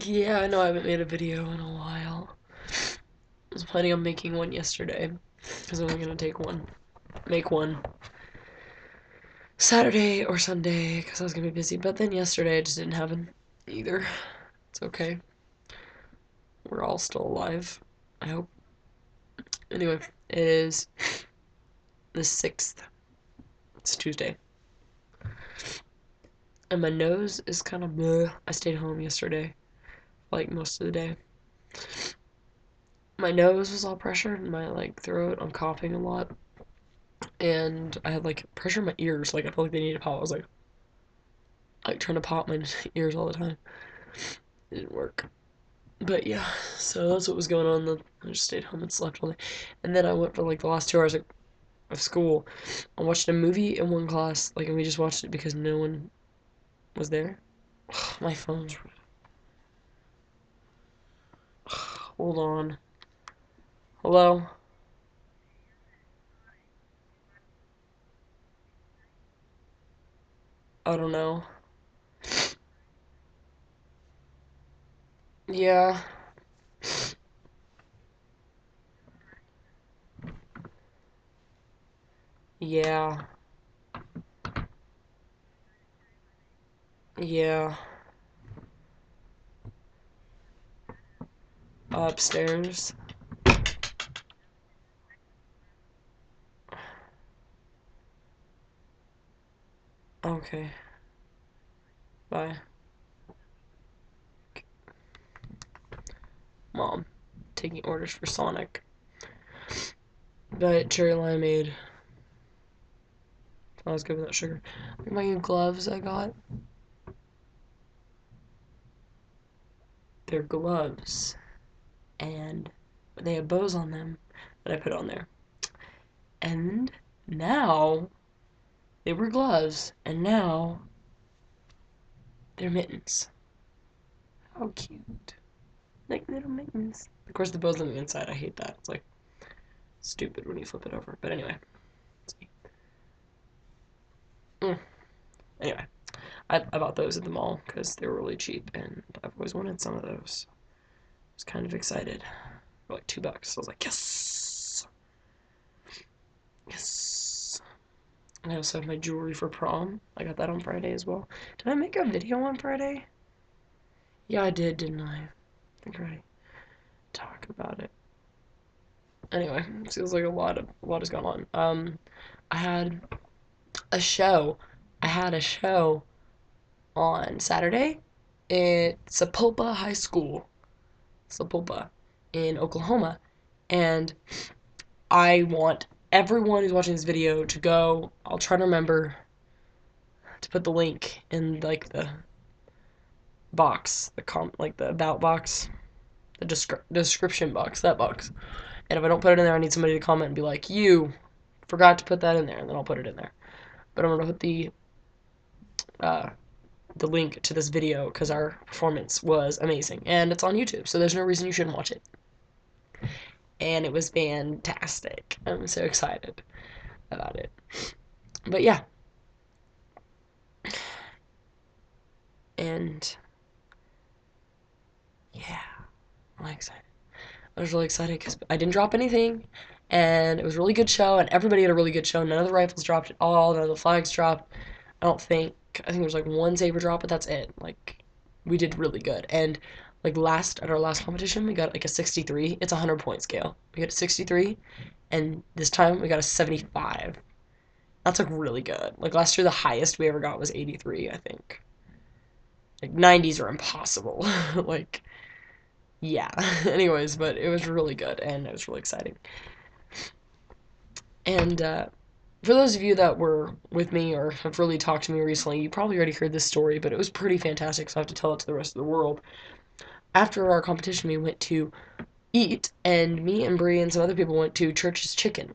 Yeah, I know I haven't made a video in a while. I was planning on making one yesterday because I'm only gonna make one Saturday or Sunday because I was gonna be busy. But then yesterday it just didn't happen either. It's okay. We're all still alive, I hope. Anyway, it is the 6th. It's Tuesday. And my nose is kind of bleh. I stayed home yesterday, like most of the day. My nose was all pressured and my like throat. I'm coughing a lot. And I had like pressure in my ears, like I felt like they needed to pop. I was like trying to pop my ears all the time. It didn't work. But yeah, so that's what was going on. I just stayed home and slept all day. And then I went for like the last 2 hours of school. I watched a movie in one class, like, and we just watched it because no one was there. My phone's. Hold on. Hello? I don't know. Yeah. Yeah. Yeah. Upstairs. Okay. Bye. Mom. Taking orders for Sonic. But cherry limeade. I was good with that sugar. Look at my new gloves I got. They're gloves. And they have bows on them that I put on there. And now they were gloves, and now they're mittens. How cute. Like little mittens. Of course, the bow's on the inside. I hate that. It's like stupid when you flip it over. But anyway. Mm. Anyway, I bought those at the mall because they were really cheap, and I've always wanted some of those. I was kind of excited. For like $2. I was like, yes! Yes! And I also have my jewelry for prom. I got that on Friday as well. Did I make a video on Friday? Yeah, I did, didn't I? I think I talk about it. Anyway, it feels like a lot has gone on. I had a show. I had a show on Saturday at Sapulpa High School, Sapulpa, in Oklahoma, and I want everyone who's watching this video to go. I'll try to remember to put the link in like the box, like the about box, the description box, that box. And if I don't put it in there, I need somebody to comment and be like, "You forgot to put that in there," and then I'll put it in there. But I'm gonna put uh, the link to this video because our performance was amazing, and it's on YouTube, so there's no reason you shouldn't watch it. And it was fantastic. I'm so excited about it. But yeah, and yeah, I'm excited. I was really excited because I didn't drop anything, and it was a really good show, and everybody had a really good show. None of the rifles dropped at all. None of the flags dropped. I don't think. I think there was like one saber drop, but that's it. Like, we did really good. And like at our last competition, we got like a 63. It's a 100-point scale. We got a 63, and this time we got a 75. That's like really good. Like last year, the highest we ever got was 83, I think. Like 90s are impossible. Like, yeah. Anyways, but it was really good, and it was really exciting. And for those of you that were with me or have really talked to me recently, you probably already heard this story, but it was pretty fantastic, so I have to tell it to the rest of the world. After our competition, we went to eat, and me and Bree and some other people went to Church's Chicken.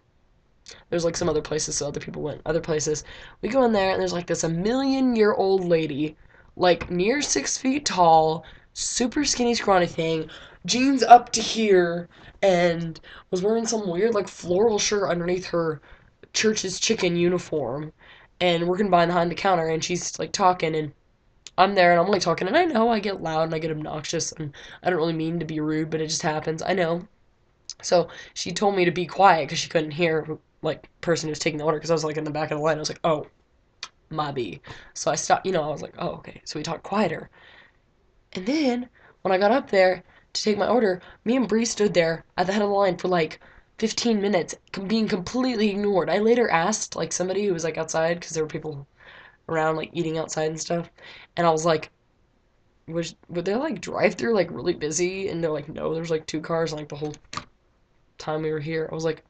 There's like some other places, so other people went other places. We go in there, and there's like this 1,000,000-year-old lady, like near 6 feet tall, super skinny, scrawny thing, jeans up to here, and was wearing some weird like floral shirt underneath her Church's Chicken uniform. And we're gonna buy behind the counter, and she's like talking, and I'm there and I'm only talking, and I know I get loud and I get obnoxious, and I don't really mean to be rude, but it just happens. I know. So she told me to be quiet because she couldn't hear like person who's taking the order because I was like in the back of the line. I was like, oh, my B. So I stopped. I was like, oh, okay. So we talked quieter, and then when I got up there to take my order, me and Bree stood there at the head of the line for like 15 minutes, being completely ignored. I later asked like somebody who was like outside because there were people around like eating outside and stuff, and I was like, would they like drive through like really busy? And they're like, no, there's like two cars like the whole time we were here. I was like,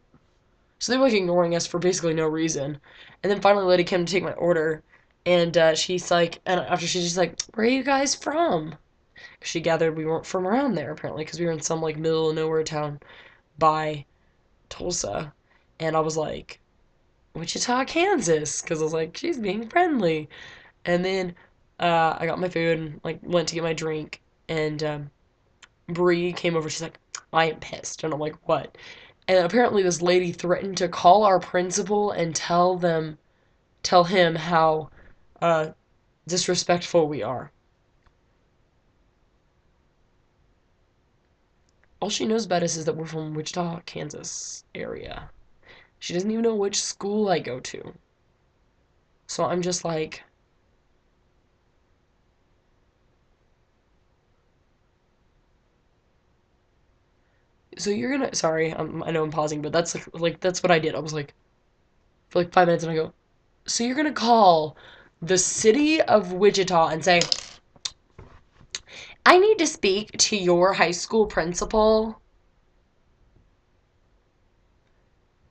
so they were like ignoring us for basically no reason. And then finally, the lady came to take my order, and she's like, and after she's just like, where are you guys from? She gathered we weren't from around there apparently because we were in some like middle of nowhere town by Tulsa, and I was like, Wichita, Kansas, because I was like, she's being friendly. And then I got my food and like went to get my drink, and Bree came over. She's like, I am pissed, and I'm like, what? And apparently this lady threatened to call our principal and tell him how uh, disrespectful we are. All she knows about us is that we're from Wichita, Kansas area. She doesn't even know which school I go to. So I'm just like, so you're gonna, sorry, I know I'm pausing, but that's what I did. I was like, for like 5 minutes, and I go, so you're gonna call the city of Wichita and say, I need to speak to your high school principal.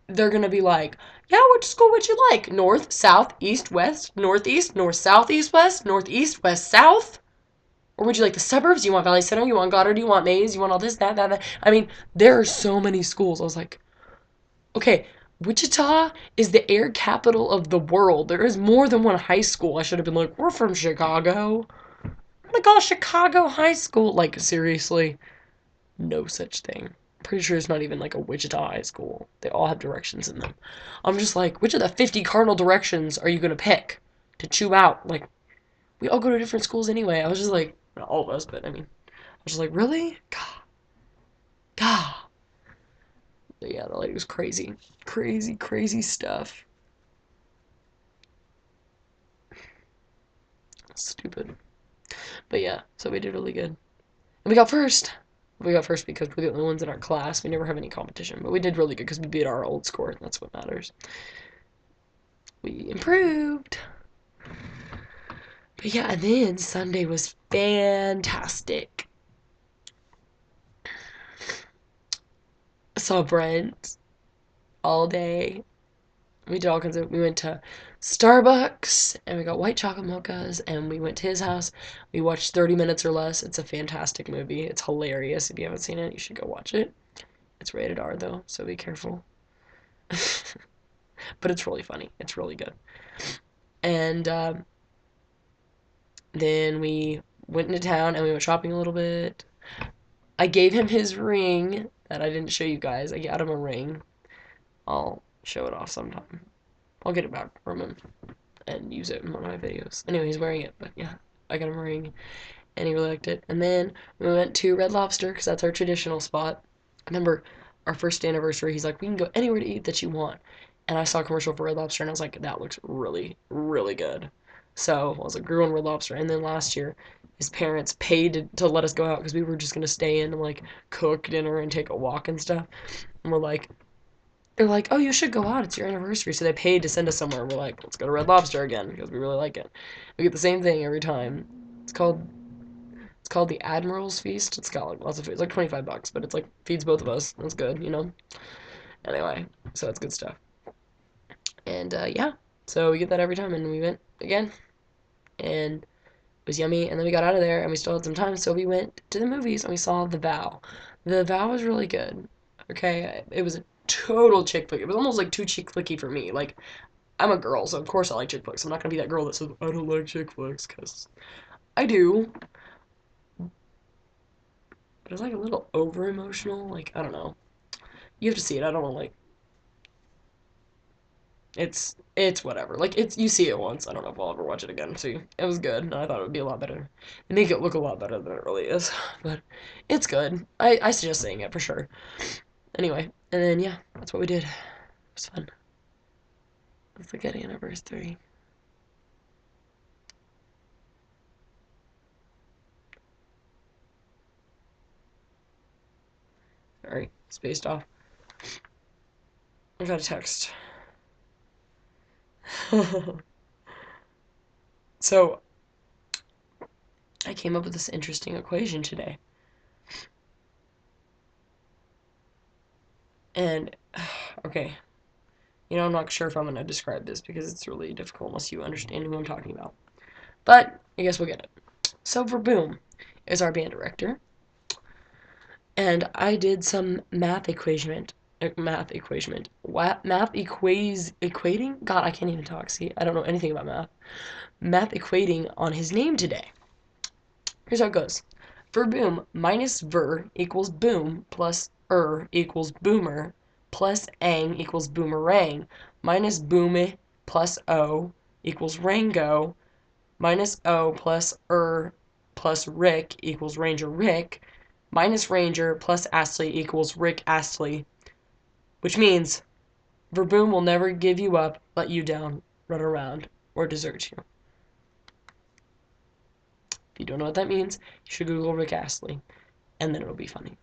They're gonna be like, yeah, which school would you like? North, south, east, west, northeast, north, south, east, west, northeast, west, south? Or would you like the suburbs? You want Valley Center? You want Goddard? You want Mays? You want all this, that, that, that? I mean, there are so many schools. I was like, okay, Wichita is the air capital of the world. There is more than one high school. I should have been like, we're from Chicago. I'm gonna call Chicago High School. Like, seriously, no such thing. Pretty sure it's not even like a Wichita high school. They all have directions in them. I'm just like, which of the 50 cardinal directions are you gonna pick to chew out? Like, we all go to different schools anyway. I was just like, not all of us, but I mean, I was just like, really? God, God. But yeah, the lady was crazy, crazy, crazy stuff. Stupid. But yeah, so we did really good, and we got first. We got first because we're the only ones in our class. We never have any competition, but we did really good because we beat our old score, and that's what matters. We improved. But yeah, and then Sunday was fantastic. I saw Brent all day. We did all kinds of. We went to Starbucks and we got white chocolate mochas, and we went to his house. We watched 30 Minutes or Less. It's a fantastic movie. It's hilarious. If you haven't seen it, you should go watch it. It's rated R though, so be careful. But it's really funny. It's really good. And then we went into town and we went shopping a little bit. I gave him his ring that I didn't show you guys. I got him a ring. I'll show it off sometime. I'll get it back from him and use it in one of my videos. Anyway, he's wearing it, but yeah, I got him a ring and he really liked it. And then we went to Red Lobster because that's our traditional spot. I remember our first anniversary, he's like, we can go anywhere to eat that you want. And I saw a commercial for Red Lobster and I was like, that looks really, really good. So I was like, we're going Red Lobster. And then last year, his parents paid to let us go out because we were just going to stay in and like cook dinner and take a walk and stuff. And they're like, oh, you should go out. It's your anniversary. So they paid to send us somewhere. We're like, let's go to Red Lobster again because we really like it. We get the same thing every time. It's called it's called the Admiral's Feast. It's got like lots of food. It's like $25, but it's like feeds both of us. That's good. Anyway, so it's good stuff. And yeah, so we get that every time, and we went again, and it was yummy. And then we got out of there, and we still had some time, so we went to the movies and we saw The Vow. The Vow was really good. Okay, it was a total chick flick. It was almost like too chick flicky for me. Like I'm a girl, so of course I like chick flicks. I'm not gonna be that girl that says I don't like chick flicks because I do, but it's like a little over emotional. Like I don't know. You have to see it. I don't want to like. It's whatever. Like it's you see it once. I don't know if I'll ever watch it again. See, it was good, and I thought it would be a lot better. They make it look a lot better than it really is, but it's good. I suggest seeing it for sure. Anyway, and then yeah, that's what we did. It was fun. It's the getting anniversary. Sorry, spaced off. I got a text. So I came up with this interesting equation today. And, okay, I'm not sure if I'm going to describe this because it's really difficult unless you understand who I'm talking about. But I guess we'll get it. So Verboom is our band director. And I did some math equation. Equating? God, I can't even talk. See, I don't know anything about math. Math equating on his name today. Here's how it goes. Verboom minus ver equals boom plus equals boomer plus ang equals boomerang minus boome plus o equals rango minus o plus plus Rick equals Ranger Rick minus Ranger plus Astley equals Rick Astley, which means Verboom will never give you up, let you down, run around, or desert you. If you don't know what that means, you should Google Rick Astley, and then it'll be funny.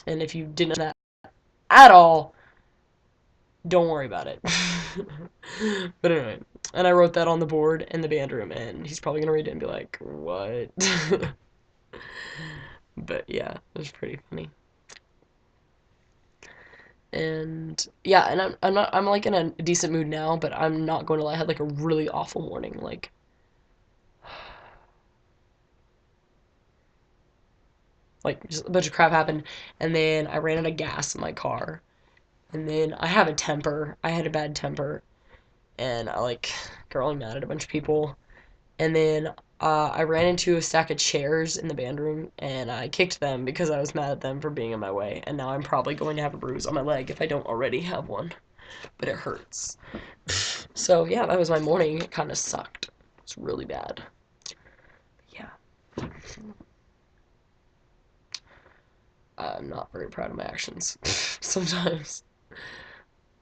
And if you didn't know that at all, don't worry about it. But anyway, and I wrote that on the board in the band room, and he's probably gonna read it and be like, "What?" But yeah, it was pretty funny. And yeah, and I'm like in a decent mood now, but I'm not going to lie, I had like a really awful morning. Like just a bunch of crap happened, and then I ran out of gas in my car, and then I have a temper. I had a bad temper, and I like got really mad at a bunch of people, and then I ran into a stack of chairs in the band room, and I kicked them because I was mad at them for being in my way, and now I'm probably going to have a bruise on my leg if I don't already have one, but it hurts. So yeah, that was my morning. It kind of sucked. It's really bad. Yeah. I'm not very proud of my actions sometimes,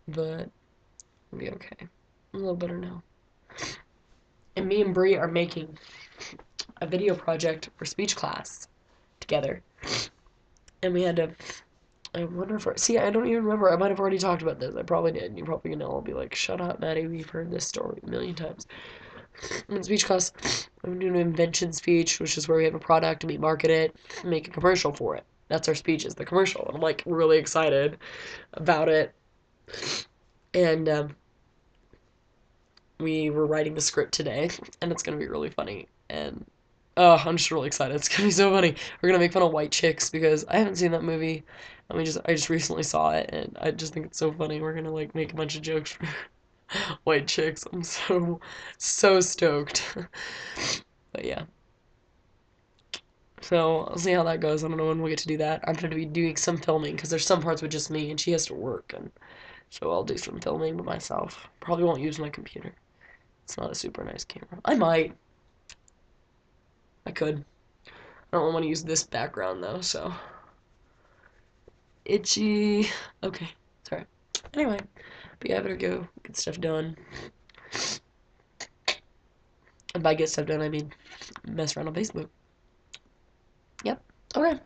but I'll be okay. I'm a little better now. And me and Bree are making a video project for speech class together. And we had to. I wonder if. See, I don't even remember. I might have already talked about this. I probably did. You're probably gonna all be like, shut up, Maddie. We've heard this story a million times. In speech class, I'm doing an invention speech, which is where we have a product and we market it, and make a commercial for it. That's our speech, is the commercial. And I'm like really excited about it. And we were writing the script today, and it's gonna be really funny. And I'm just really excited. It's gonna be so funny. We're gonna make fun of white chicks because I haven't seen that movie. I just recently saw it, and I just think it's so funny. We're gonna like make a bunch of jokes for white chicks. I'm so stoked. But yeah. So I'll see how that goes. I don't know when we'll get to do that. I'm going to be doing some filming because there's some parts with just me, and she has to work, and so I'll do some filming by myself. Probably won't use my computer. It's not a super nice camera. I might. I could. I don't want to use this background though, so. Itchy. Okay, sorry. Anyway, but yeah, I better go get stuff done. And by get stuff done, I mean mess around on Facebook. Yep. Okay.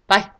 Bye.